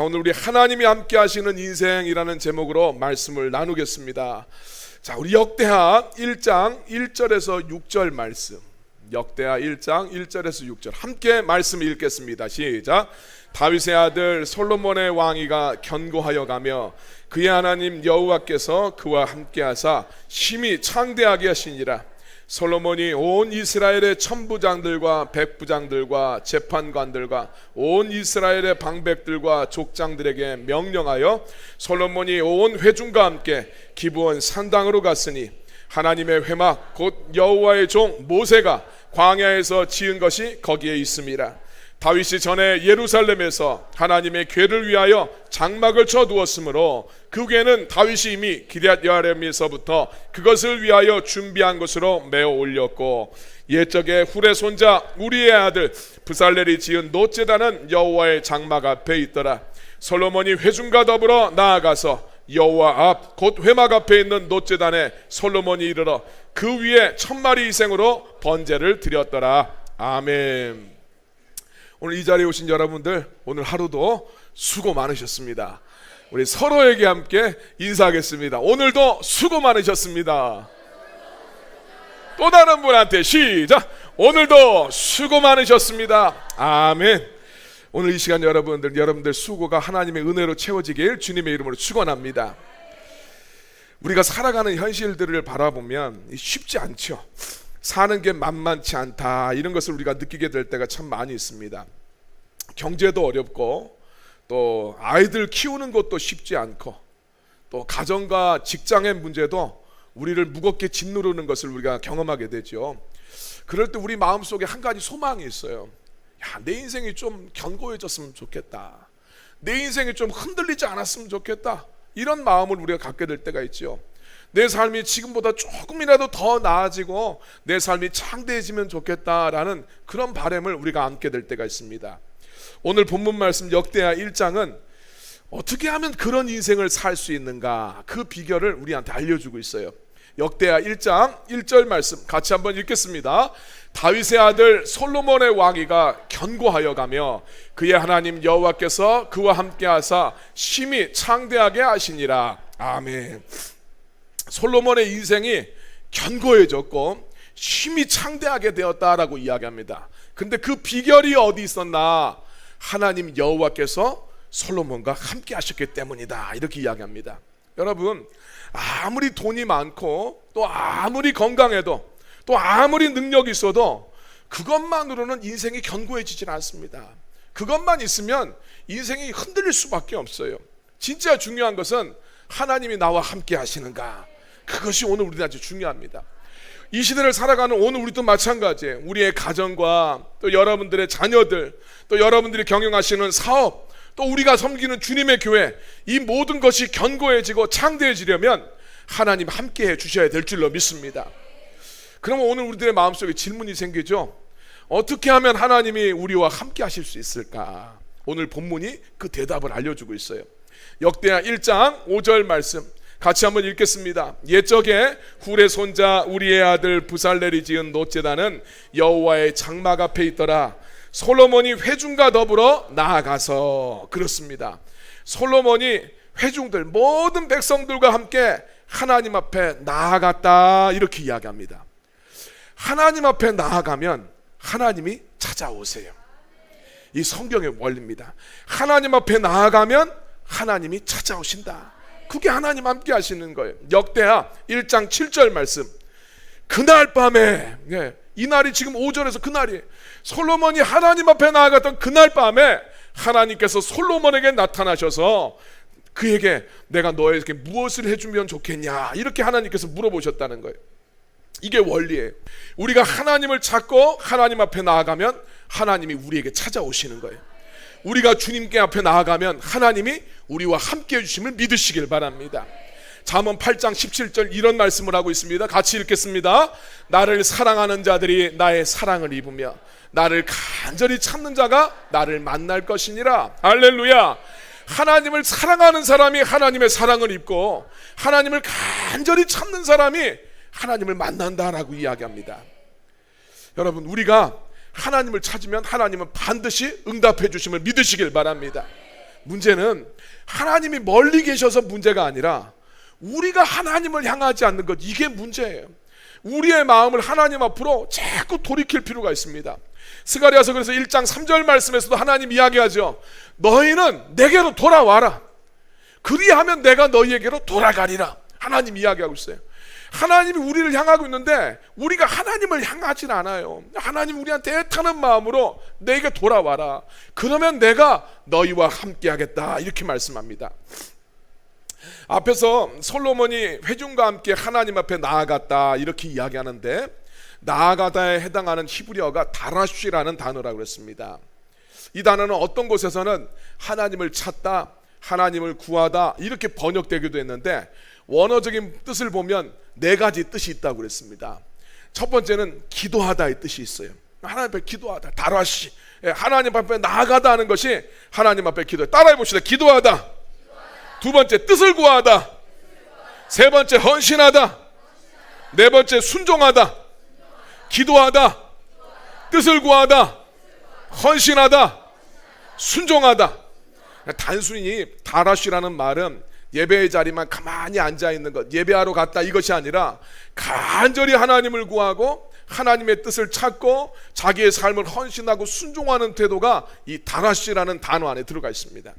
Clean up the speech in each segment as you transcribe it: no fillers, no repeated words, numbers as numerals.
오늘 우리 하나님이 함께 하시는 인생이라는 제목으로 말씀을 나누겠습니다. 자, 우리 역대하 1장 1절에서 6절 말씀, 역대하 1장 1절에서 6절 함께 말씀을 읽겠습니다. 시작. 다윗의 아들 솔로몬의 왕위가 견고하여 가며 그의 하나님 여호와께서 그와 함께 하사 심히 창대하게 하시니라. 솔로몬이 온 이스라엘의 천부장들과 백부장들과 재판관들과 온 이스라엘의 방백들과 족장들에게 명령하여 솔로몬이 온 회중과 함께 기브온 산당으로 갔으니 하나님의 회막 곧 여호와의 종 모세가 광야에서 지은 것이 거기에 있음이라. 다윗이 전에 예루살렘에서 하나님의 궤를 위하여 장막을 쳐두었으므로 그 궤는 다윗이 이미 기럇 여아림에서부터 그것을 위하여 준비한 것으로 메어 올렸고, 옛적에 훌의 손자 우리의 아들 브살렐이 지은 놋제단은 여호와의 장막 앞에 있더라. 솔로몬이 회중과 더불어 나아가서 여호와 앞 곧 회막 앞에 있는 놋제단에 솔로몬이 이르러 그 위에 1000마리 이생으로 번제를 드렸더라. 아멘. 오늘 이 자리에 오신 여러분들, 오늘 하루도 수고 많으셨습니다. 우리 서로에게 함께 인사하겠습니다. 오늘도 수고 많으셨습니다. 또 다른 분한테 시작. 오늘도 수고 많으셨습니다. 아멘. 오늘 이 시간 여러분들 수고가 하나님의 은혜로 채워지길 주님의 이름으로 축원합니다. 우리가 살아가는 현실들을 바라보면 쉽지 않죠. 사는 게 만만치 않다, 이런 것을 우리가 느끼게 될 때가 참 많이 있습니다. 경제도 어렵고, 또 아이들 키우는 것도 쉽지 않고, 또 가정과 직장의 문제도 우리를 무겁게 짓누르는 것을 우리가 경험하게 되죠. 그럴 때 우리 마음속에 한 가지 소망이 있어요. 야, 내 인생이 좀 견고해졌으면 좋겠다, 내 인생이 좀 흔들리지 않았으면 좋겠다, 이런 마음을 우리가 갖게 될 때가 있죠. 내 삶이 지금보다 조금이라도 더 나아지고 내 삶이 창대해지면 좋겠다라는 그런 바람을 우리가 안게 될 때가 있습니다. 오늘 본문 말씀 역대하 1장은 어떻게 하면 그런 인생을 살 수 있는가, 그 비결을 우리한테 알려주고 있어요. 역대하 1장 1절 말씀 같이 한번 읽겠습니다. 다윗의 아들 솔로몬의 왕위가 견고하여 가며 그의 하나님 여호와께서 그와 함께 하사 심히 창대하게 하시니라. 아멘. 솔로몬의 인생이 견고해졌고 심히 창대하게 되었다라고 이야기합니다. 근데 그 비결이 어디 있었나? 하나님 여호와께서 솔로몬과 함께 하셨기 때문이다, 이렇게 이야기합니다. 여러분, 아무리 돈이 많고 또 아무리 건강해도 또 아무리 능력이 있어도 그것만으로는 인생이 견고해지질 않습니다. 그것만 있으면 인생이 흔들릴 수밖에 없어요. 진짜 중요한 것은 하나님이 나와 함께 하시는가, 그것이 오늘 우리한테 중요합니다. 이 시대를 살아가는 오늘 우리도 마찬가지예요. 우리의 가정과 또 여러분들의 자녀들, 또 여러분들이 경영하시는 사업, 또 우리가 섬기는 주님의 교회, 이 모든 것이 견고해지고 창대해지려면 하나님 함께 해 주셔야 될 줄로 믿습니다. 그러면 오늘 우리들의 마음속에 질문이 생기죠. 어떻게 하면 하나님이 우리와 함께 하실 수 있을까? 오늘 본문이 그 대답을 알려주고 있어요. 역대하 1장 5절 말씀 같이 한번 읽겠습니다. 옛적에 훌의 손자 우리의 아들 브살렐이 지은 놋제단은 여호와의 장막 앞에 있더라. 솔로몬이 회중과 더불어 나아가서, 그렇습니다. 솔로몬이 회중들 모든 백성들과 함께 하나님 앞에 나아갔다, 이렇게 이야기합니다. 하나님 앞에 나아가면 하나님이 찾아오세요. 이 성경의 원리입니다. 하나님 앞에 나아가면 하나님이 찾아오신다. 그게 하나님 함께 하시는 거예요. 역대하 1장 7절 말씀. 그날 밤에, 이 날이 지금 5절에서 그날이에요. 솔로몬이 하나님 앞에 나아갔던 그날 밤에 하나님께서 솔로몬에게 나타나셔서 그에게 내가 너에게 무엇을 해주면 좋겠냐, 이렇게 하나님께서 물어보셨다는 거예요. 이게 원리예요. 우리가 하나님을 찾고 하나님 앞에 나아가면 하나님이 우리에게 찾아오시는 거예요. 우리가 주님께 앞에 나아가면 하나님이 우리와 함께 해주심을 믿으시길 바랍니다. 잠언 8장 17절 이런 말씀을 하고 있습니다. 같이 읽겠습니다. 나를 사랑하는 자들이 나의 사랑을 입으며 나를 간절히 찾는 자가 나를 만날 것이니라. 할렐루야. 하나님을 사랑하는 사람이 하나님의 사랑을 입고 하나님을 간절히 찾는 사람이 하나님을 만난다라고 이야기합니다. 여러분, 우리가 하나님을 찾으면 하나님은 반드시 응답해 주심을 믿으시길 바랍니다. 문제는 하나님이 멀리 계셔서 문제가 아니라 우리가 하나님을 향하지 않는 것, 이게 문제예요. 우리의 마음을 하나님 앞으로 자꾸 돌이킬 필요가 있습니다. 스가랴서 그래서 1장 3절 말씀에서도 하나님 이야기하죠. 너희는 내게로 돌아와라. 그리하면 내가 너희에게로 돌아가리라. 하나님 이야기하고 있어요. 하나님이 우리를 향하고 있는데 우리가 하나님을 향하진 않아요. 하나님 우리한테 애타는 마음으로 내게 돌아와라. 그러면 내가 너희와 함께 하겠다. 이렇게 말씀합니다. 앞에서 솔로몬이 회중과 함께 하나님 앞에 나아갔다 이렇게 이야기하는데, 나아가다에 해당하는 히브리어가 다라쉬라는 단어라고 그랬습니다. 이 단어는 어떤 곳에서는 하나님을 찾다, 하나님을 구하다 이렇게 번역되기도 했는데, 원어적인 뜻을 보면 네 가지 뜻이 있다고 그랬습니다. 첫 번째는 기도하다의 뜻이 있어요. 하나님 앞에 기도하다, 다라쉬, 하나님 앞에 나아가다 하는 것이 하나님 앞에 기도. 따라해 봅시다. 기도하다. 두 번째 뜻을 구하다. 세 번째 헌신하다. 네 번째 순종하다. 기도하다, 뜻을 구하다, 헌신하다, 순종하다. 단순히 다라쉬라는 말은 예배의 자리만 가만히 앉아있는 것, 예배하러 갔다 이것이 아니라 간절히 하나님을 구하고 하나님의 뜻을 찾고 자기의 삶을 헌신하고 순종하는 태도가 이 다라쉬라는 단어 안에 들어가 있습니다.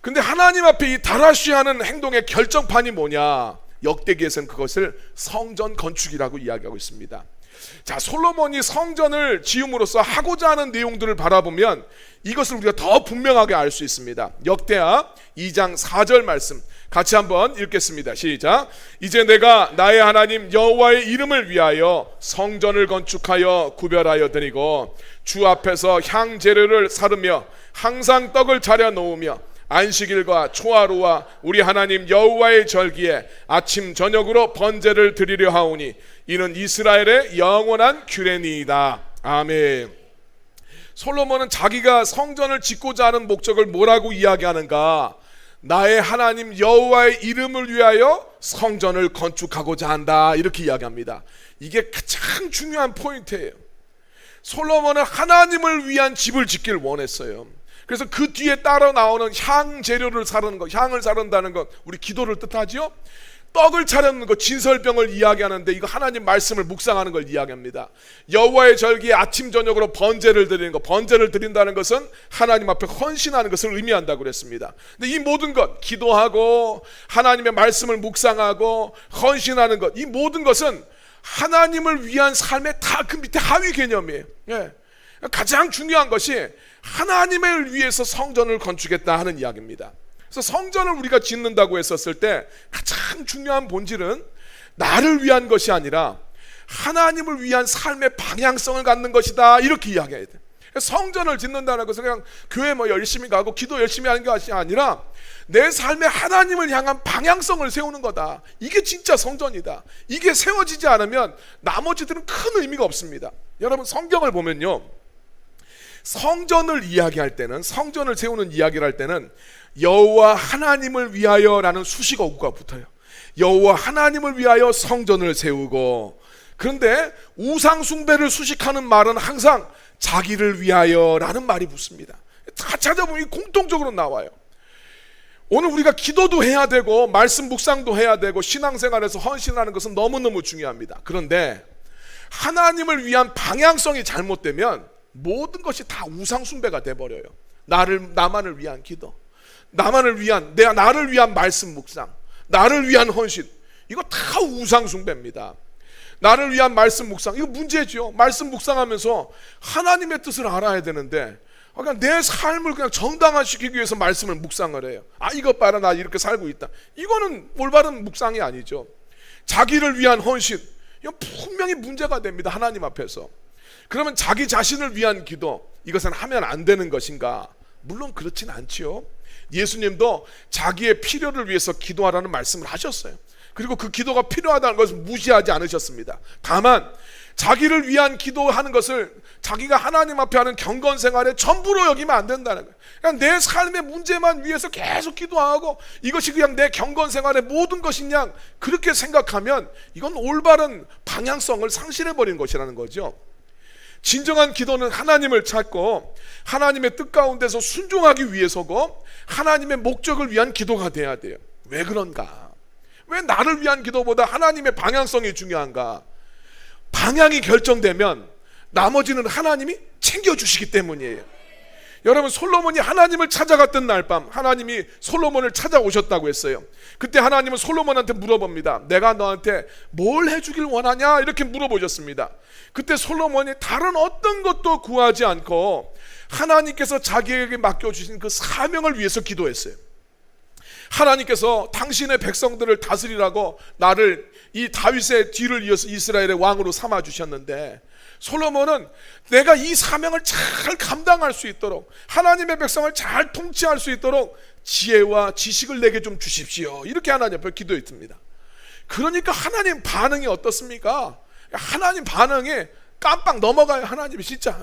근데 하나님 앞에 이 다라쉬하는 행동의 결정판이 뭐냐? 역대기에서는 그것을 성전 건축이라고 이야기하고 있습니다. 자, 솔로몬이 성전을 지음으로써 하고자 하는 내용들을 바라보면 이것을 우리가 더 분명하게 알 수 있습니다. 역대하 2장 4절 말씀 같이 한번 읽겠습니다. 시작. 이제 내가 나의 하나님 여호와의 이름을 위하여 성전을 건축하여 구별하여 드리고 주 앞에서 향재료를 사르며 항상 떡을 차려 놓으며 안식일과 초하루와 우리 하나님 여호와의 절기에 아침 저녁으로 번제를 드리려 하오니 이는 이스라엘의 영원한 규례니이다. 아멘. 솔로몬은 자기가 성전을 짓고자 하는 목적을 뭐라고 이야기하는가? 나의 하나님 여호와의 이름을 위하여 성전을 건축하고자 한다 이렇게 이야기합니다. 이게 가장 중요한 포인트예요. 솔로몬은 하나님을 위한 집을 짓길 원했어요. 그래서 그 뒤에 따라 나오는 향 재료를 사르는 것, 향을 사른다는 것, 우리 기도를 뜻하지요. 떡을 차려는 것, 진설병을 이야기하는데 이거 하나님 말씀을 묵상하는 걸 이야기합니다. 여호와의 절기에 아침 저녁으로 번제를 드리는 것, 번제를 드린다는 것은 하나님 앞에 헌신하는 것을 의미한다고 그랬습니다. 근데 이 모든 것, 기도하고 하나님의 말씀을 묵상하고 헌신하는 것, 이 모든 것은 하나님을 위한 삶의 다 그 밑에 하위 개념이에요. 가장 중요한 것이 하나님을 위해서 성전을 건축했다 하는 이야기입니다. 그래서 성전을 우리가 짓는다고 했었을 때 가장 중요한 본질은 나를 위한 것이 아니라 하나님을 위한 삶의 방향성을 갖는 것이다 이렇게 이야기해야 돼. 성전을 짓는다는 것은 그냥 교회 열심히 가고 기도 열심히 하는 것이 아니라 내 삶의 하나님을 향한 방향성을 세우는 거다. 이게 진짜 성전이다. 이게 세워지지 않으면 나머지들은 큰 의미가 없습니다. 여러분 성경을 보면요, 성전을 이야기할 때는, 성전을 세우는 이야기를 할 때는 여호와 하나님을 위하여라는 수식어구가 붙어요. 여호와 하나님을 위하여 성전을 세우고, 그런데 우상 숭배를 수식하는 말은 항상 자기를 위하여라는 말이 붙습니다. 다 찾아보면 공통적으로 나와요. 오늘 우리가 기도도 해야 되고 말씀 묵상도 해야 되고 신앙생활에서 헌신하는 것은 너무너무 중요합니다. 그런데 하나님을 위한 방향성이 잘못되면 모든 것이 다 우상 숭배가 돼버려요. 나만을 위한 기도, 나를 위한 말씀 묵상, 나를 위한 헌신, 이거 다 우상 숭배입니다. 나를 위한 말씀 묵상, 이거 문제죠. 말씀 묵상하면서 하나님의 뜻을 알아야 되는데 그냥 내 삶을 그냥 정당화시키기 위해서 말씀을 묵상을 해요. 이것 봐라, 나 이렇게 살고 있다. 이거는 올바른 묵상이 아니죠. 자기를 위한 헌신, 이거 분명히 문제가 됩니다. 하나님 앞에서. 그러면 자기 자신을 위한 기도, 이것은 하면 안 되는 것인가? 물론 그렇진 않지요. 예수님도 자기의 필요를 위해서 기도하라는 말씀을 하셨어요. 그리고 그 기도가 필요하다는 것을 무시하지 않으셨습니다. 다만 자기를 위한 기도하는 것을 자기가 하나님 앞에 하는 경건 생활의 전부로 여기면 안 된다는 거예요. 그냥 내 삶의 문제만 위해서 계속 기도하고 이것이 그냥 내 경건 생활의 모든 것이냐, 그렇게 생각하면 이건 올바른 방향성을 상실해버린 것이라는 거죠. 진정한 기도는 하나님을 찾고 하나님의 뜻 가운데서 순종하기 위해서고 하나님의 목적을 위한 기도가 돼야 돼요. 왜 그런가? 왜 나를 위한 기도보다 하나님의 방향성이 중요한가? 방향이 결정되면 나머지는 하나님이 챙겨주시기 때문이에요. 여러분, 솔로몬이 하나님을 찾아갔던 날 밤 하나님이 솔로몬을 찾아오셨다고 했어요. 그때 하나님은 솔로몬한테 물어봅니다. 내가 너한테 뭘 해주길 원하냐? 이렇게 물어보셨습니다. 그때 솔로몬이 다른 어떤 것도 구하지 않고 하나님께서 자기에게 맡겨주신 그 사명을 위해서 기도했어요. 하나님께서 당신의 백성들을 다스리라고 나를 이 다윗의 뒤를 이어서 이스라엘의 왕으로 삼아주셨는데, 솔로몬은 내가 이 사명을 잘 감당할 수 있도록, 하나님의 백성을 잘 통치할 수 있도록 지혜와 지식을 내게 좀 주십시오, 이렇게 하나님 앞에 기도했습니다. 그러니까 하나님 반응이 어떻습니까? 하나님 반응이 깜빡 넘어가요. 하나님이 진짜.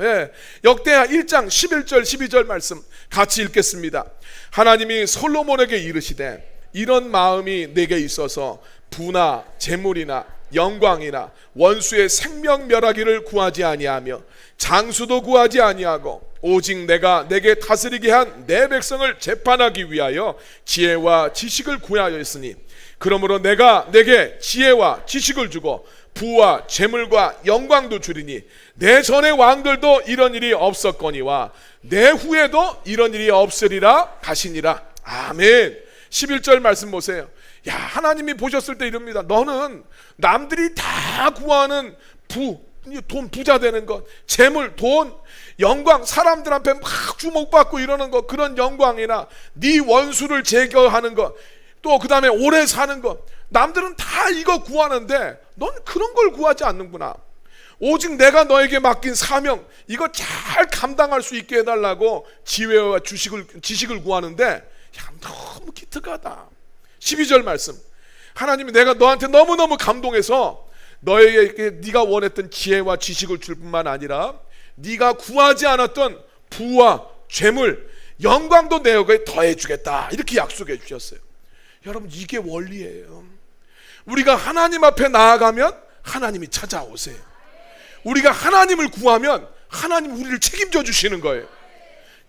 역대하 1장 11절 12절 말씀 같이 읽겠습니다. 하나님이 솔로몬에게 이르시되 이런 마음이 내게 있어서 부나 재물이나 영광이나 원수의 생명 멸하기를 구하지 아니하며 장수도 구하지 아니하고 오직 내가 내게 다스리게 한 내 백성을 재판하기 위하여 지혜와 지식을 구하였으니 그러므로 내가 내게 지혜와 지식을 주고 부와 재물과 영광도 주리니 내 전의 왕들도 이런 일이 없었거니와 내 후에도 이런 일이 없으리라 하시니라. 아멘. 11절 말씀 보세요. 야, 하나님이 보셨을 때 이럽니다. 너는 남들이 다 구하는 돈 부자 되는 것, 재물, 돈, 영광, 사람들 앞에 막 주목받고 이러는 것, 그런 영광이나 네 원수를 제거하는 것, 또 그 다음에 오래 사는 것, 남들은 다 이거 구하는데 넌 그런 걸 구하지 않는구나. 오직 내가 너에게 맡긴 사명, 이거 잘 감당할 수 있게 해달라고 지혜와 지식을 구하는데, 야, 너무 기특하다. 12절 말씀, 하나님이 내가 너한테 너무너무 감동해서 너에게 네가 원했던 지혜와 지식을 줄 뿐만 아니라 네가 구하지 않았던 부와 재물, 영광도 내게 더해주겠다, 이렇게 약속해 주셨어요. 여러분, 이게 원리예요. 우리가 하나님 앞에 나아가면 하나님이 찾아오세요. 우리가 하나님을 구하면 하나님 우리를 책임져 주시는 거예요.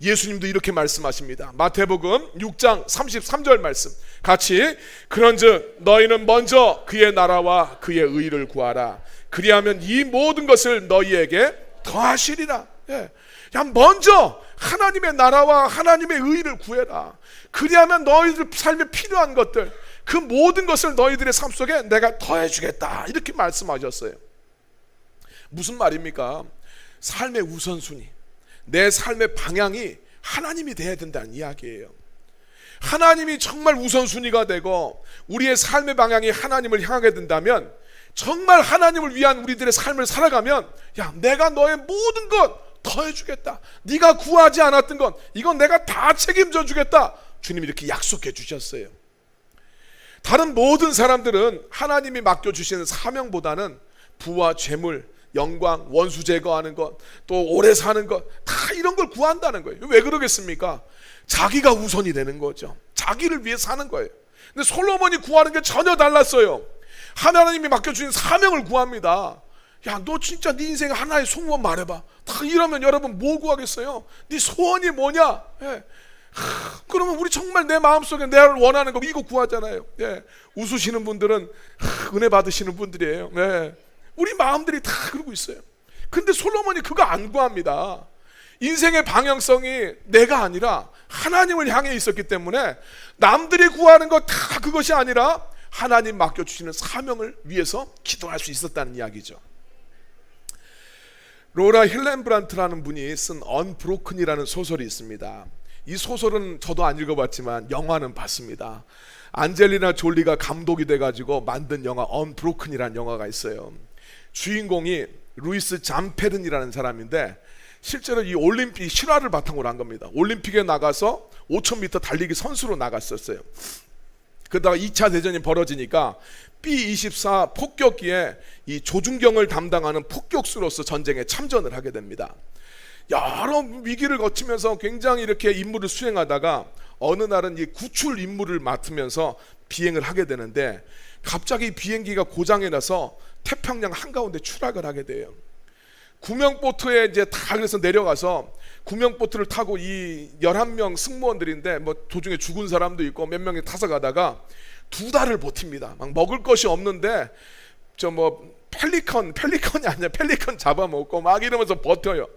예수님도 이렇게 말씀하십니다. 마태복음 6장 33절 말씀 같이, 그런즉 너희는 먼저 그의 나라와 그의 의를 구하라. 그리하면 이 모든 것을 너희에게 더하시리라. 야, 먼저 하나님의 나라와 하나님의 의를 구해라. 그리하면 너희들 삶에 필요한 것들, 그 모든 것을 너희들의 삶 속에 내가 더해주겠다, 이렇게 말씀하셨어요. 무슨 말입니까? 삶의 우선순위, 내 삶의 방향이 하나님이 돼야 된다는 이야기예요. 하나님이 정말 우선순위가 되고 우리의 삶의 방향이 하나님을 향하게 된다면, 정말 하나님을 위한 우리들의 삶을 살아가면, 야, 내가 너의 모든 것 더해주겠다, 네가 구하지 않았던 것 이건 내가 다 책임져 주겠다, 주님이 이렇게 약속해 주셨어요. 다른 모든 사람들은 하나님이 맡겨주시는 사명보다는 부와 재물, 영광, 원수 제거하는 것, 또 오래 사는 것, 다 이런 걸 구한다는 거예요. 왜 그러겠습니까? 자기가 우선이 되는 거죠. 자기를 위해 사는 거예요. 근데 솔로몬이 구하는 게 전혀 달랐어요. 하나님이 맡겨주신 사명을 구합니다. 야, 너 진짜 네 인생 하나의 소원 말해봐. 다 이러면 여러분 뭐 구하겠어요? 네 소원이 뭐냐? 그러면 우리 정말 내 마음속에 내가 원하는 거 이거 구하잖아요. 웃으시는 분들은 은혜 받으시는 분들이에요. 우리 마음들이 다 그러고 있어요. 근데 솔로몬이 그거 안 구합니다. 인생의 방향성이 내가 아니라 하나님을 향해 있었기 때문에 남들이 구하는 거 다 그것이 아니라 하나님 맡겨주시는 사명을 위해서 기도할 수 있었다는 이야기죠. 로라 힐렌브란트라는 분이 쓴 언브로큰이라는 소설이 있습니다. 이 소설은 저도 안 읽어봤지만 영화는 봤습니다. 안젤리나 졸리가 감독이 돼가지고 만든 영화 언브로큰이라는 영화가 있어요. 주인공이 루이스 잠페른이라는 사람인데, 실제로 이 올림픽 실화를 바탕으로 한 겁니다. 올림픽에 나가서 5000m 달리기 선수로 나갔었어요. 그러다가 2차 대전이 벌어지니까 B-24 폭격기에 이 조준경을 담당하는 폭격수로서 전쟁에 참전을 하게 됩니다. 여러 위기를 거치면서 굉장히 이렇게 임무를 수행하다가 어느 날은 이 구출 임무를 맡으면서 비행을 하게 되는데, 갑자기 비행기가 고장이 나서 태평양 한가운데 추락을 하게 돼요. 구명보트에 이제 다 그래서 내려가서 구명보트를 타고 이 11명 승무원들인데 뭐 도중에 죽은 사람도 있고 몇 명이 타서 가다가 2달을 버팁니다. 막 먹을 것이 없는데 저 뭐 펠리컨이 아니야, 펠리컨 잡아먹고 막 이러면서 버텨요.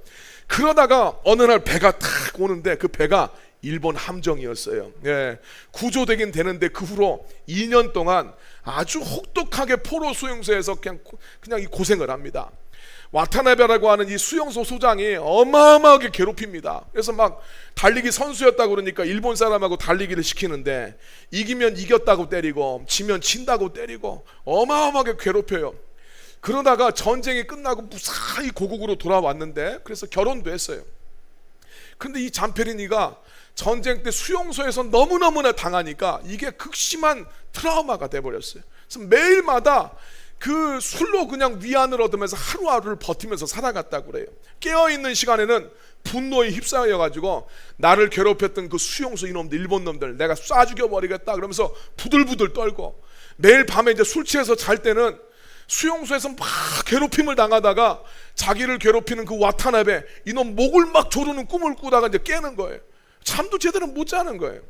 그러다가 어느 날 배가 탁 오는데 그 배가 일본 함정이었어요. 예, 구조되긴 되는데 그 후로 2년 동안 아주 혹독하게 포로 수용소에서 그냥 이 고생을 합니다. 와타나베라고 하는 이 수용소 소장이 어마어마하게 괴롭힙니다. 그래서 막 달리기 선수였다고 그러니까 일본 사람하고 달리기를 시키는데 이기면 이겼다고 때리고 지면 진다고 때리고 어마어마하게 괴롭혀요. 그러다가 전쟁이 끝나고 무사히 고국으로 돌아왔는데 그래서 결혼도 했어요. 근데 이 잠페리니가 전쟁 때 수용소에서 너무너무나 당하니까 이게 극심한 트라우마가 돼버렸어요. 그래서 매일마다 그 술로 그냥 위안을 얻으면서 하루하루를 버티면서 살아갔다고 그래요. 깨어있는 시간에는 분노에 휩싸여가지고 나를 괴롭혔던 그 수용소 이놈들, 일본 놈들 내가 쏴 죽여버리겠다 그러면서 부들부들 떨고, 매일 밤에 이제 술 취해서 잘 때는 수용소에서 막 괴롭힘을 당하다가 자기를 괴롭히는 그 와타나베 이놈 목을 막 조르는 꿈을 꾸다가 이제 깨는 거예요. 잠도 제대로 못 자는 거예요.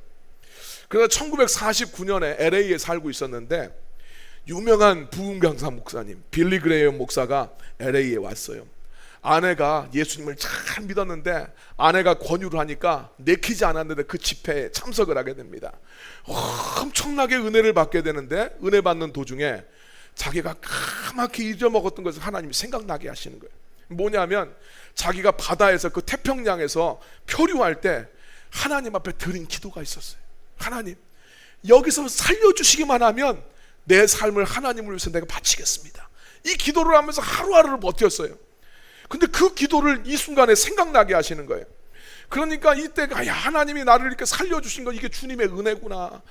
그래서 1949년에 LA에 살고 있었는데 유명한 부흥 강사 목사님 빌리 그레이엄 목사가 LA에 왔어요. 아내가 예수님을 잘 믿었는데 아내가 권유를 하니까 내키지 않았는데 그 집회에 참석을 하게 됩니다. 엄청나게 은혜를 받게 되는데 은혜 받는 도중에 자기가 까맣게 잊어먹었던 것을 하나님이 생각나게 하시는 거예요. 뭐냐면 자기가 바다에서 그 태평양에서 표류할 때 하나님 앞에 드린 기도가 있었어요. 하나님, 여기서 살려주시기만 하면 내 삶을 하나님을 위해서 내가 바치겠습니다. 이 기도를 하면서 하루하루를 버텼어요. 근데 그 기도를 이 순간에 생각나게 하시는 거예요. 그러니까 이때가 야, 하나님이 나를 이렇게 살려주신 거 이게 주님의 은혜구나.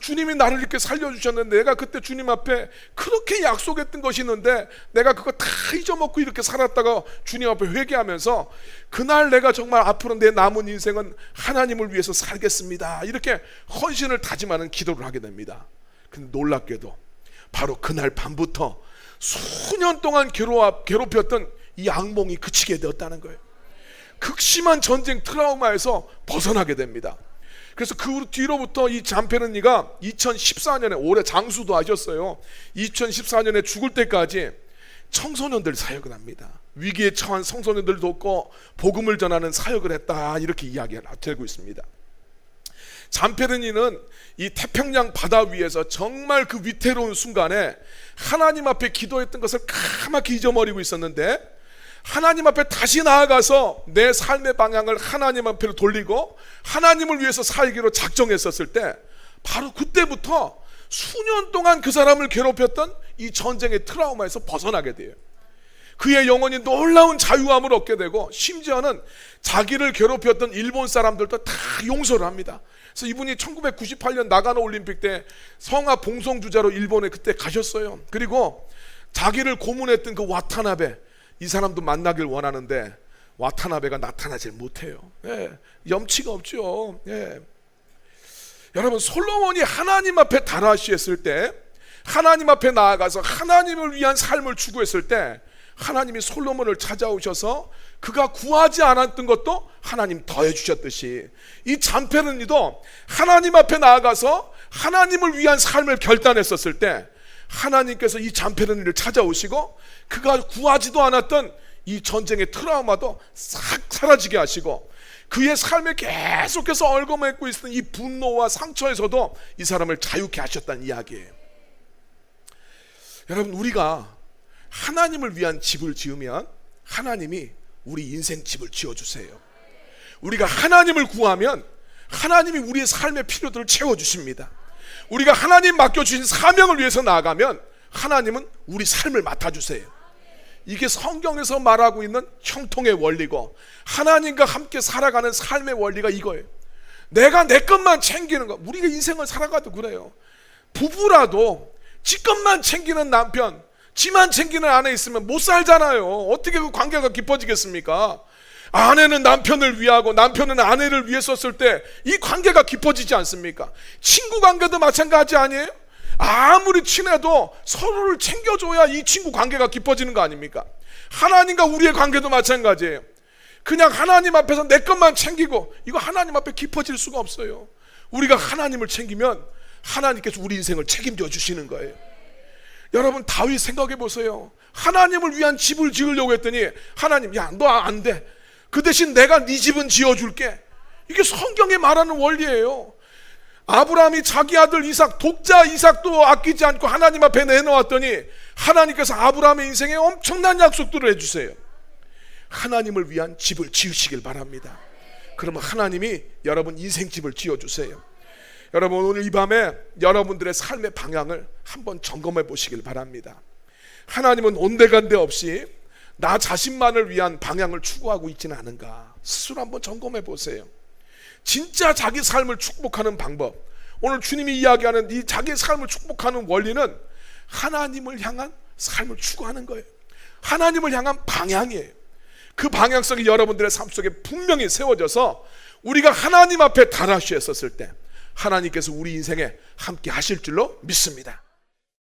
주님이 나를 이렇게 살려주셨는데 내가 그때 주님 앞에 그렇게 약속했던 것이 있는데 내가 그거 다 잊어먹고 이렇게 살았다가 주님 앞에 회개하면서 그날 내가 정말 앞으로 내 남은 인생은 하나님을 위해서 살겠습니다, 이렇게 헌신을 다짐하는 기도를 하게 됩니다. 근데 놀랍게도 바로 그날 밤부터 수년 동안 괴롭혔던 이 악몽이 그치게 되었다는 거예요. 극심한 전쟁 트라우마에서 벗어나게 됩니다. 그래서 그 뒤로부터 이 잠페르니가 2014년에 올해 장수도 하셨어요. 2014년에 죽을 때까지 청소년들 사역을 합니다. 위기에 처한 청소년들 돕고 복음을 전하는 사역을 했다, 이렇게 이야기를 되고 있습니다. 잠페르니는 이 태평양 바다 위에서 정말 그 위태로운 순간에 하나님 앞에 기도했던 것을 까맣게 잊어버리고 있었는데 하나님 앞에 다시 나아가서 내 삶의 방향을 하나님 앞으로 돌리고 하나님을 위해서 살기로 작정했었을 때 바로 그때부터 수년 동안 그 사람을 괴롭혔던 이 전쟁의 트라우마에서 벗어나게 돼요. 그의 영혼이 놀라운 자유함을 얻게 되고 심지어는 자기를 괴롭혔던 일본 사람들도 다 용서를 합니다. 그래서 이분이 1998년 나가노 올림픽 때 성화 봉송주자로 일본에 그때 가셨어요. 그리고 자기를 고문했던 그 와타나베, 이 사람도 만나길 원하는데 와타나베가 나타나질 못해요. 예, 염치가 없죠. 예. 여러분, 솔로몬이 하나님 앞에 달아시했을 때, 하나님 앞에 나아가서 하나님을 위한 삶을 추구했을 때 하나님이 솔로몬을 찾아오셔서 그가 구하지 않았던 것도 하나님 더해 주셨듯이 이 잠페르니도 하나님 앞에 나아가서 하나님을 위한 삶을 결단했었을 때 하나님께서 이 잠페르니를 찾아오시고 그가 구하지도 않았던 이 전쟁의 트라우마도 싹 사라지게 하시고 그의 삶에 계속해서 얽어맺고 있었던 이 분노와 상처에서도 이 사람을 자유케 하셨다는 이야기예요. 여러분, 우리가 하나님을 위한 집을 지으면 하나님이 우리 인생 집을 지어주세요. 우리가 하나님을 구하면 하나님이 우리의 삶의 필요들을 채워주십니다. 우리가 하나님 맡겨주신 사명을 위해서 나아가면 하나님은 우리 삶을 맡아주세요. 이게 성경에서 말하고 있는 형통의 원리고 하나님과 함께 살아가는 삶의 원리가 이거예요. 내가 내 것만 챙기는 거. 우리가 인생을 살아가도 그래요. 부부라도 지 것만 챙기는 남편, 지만 챙기는 아내 있으면 못 살잖아요. 어떻게 그 관계가 깊어지겠습니까? 아내는 남편을 위하고 남편은 아내를 위해 썼을 때 이 관계가 깊어지지 않습니까? 친구 관계도 마찬가지 아니에요? 아무리 친해도 서로를 챙겨줘야 이 친구 관계가 깊어지는 거 아닙니까? 하나님과 우리의 관계도 마찬가지예요. 그냥 하나님 앞에서 내 것만 챙기고 이거 하나님 앞에 깊어질 수가 없어요. 우리가 하나님을 챙기면 하나님께서 우리 인생을 책임져 주시는 거예요. 여러분, 다윗 생각해 보세요. 하나님을 위한 집을 지으려고 했더니 하나님, 야, 너 안 돼. 그 대신 내가 네 집은 지어줄게. 이게 성경에 말하는 원리예요. 아브라함이 자기 아들 이삭, 독자 이삭도 아끼지 않고 하나님 앞에 내놓았더니 하나님께서 아브라함의 인생에 엄청난 약속들을 해주세요. 하나님을 위한 집을 지으시길 바랍니다. 그러면 하나님이 여러분 인생 집을 지어주세요. 여러분, 오늘 이 밤에 여러분들의 삶의 방향을 한번 점검해 보시길 바랍니다. 하나님은 온데간데 없이 나 자신만을 위한 방향을 추구하고 있지는 않은가 스스로 한번 점검해 보세요. 진짜 자기 삶을 축복하는 방법, 오늘 주님이 이야기하는 이 자기 삶을 축복하는 원리는 하나님을 향한 삶을 추구하는 거예요. 하나님을 향한 방향이에요. 그 방향성이 여러분들의 삶 속에 분명히 세워져서 우리가 하나님 앞에 다라시에 섰을 때 하나님께서 우리 인생에 함께 하실 줄로 믿습니다.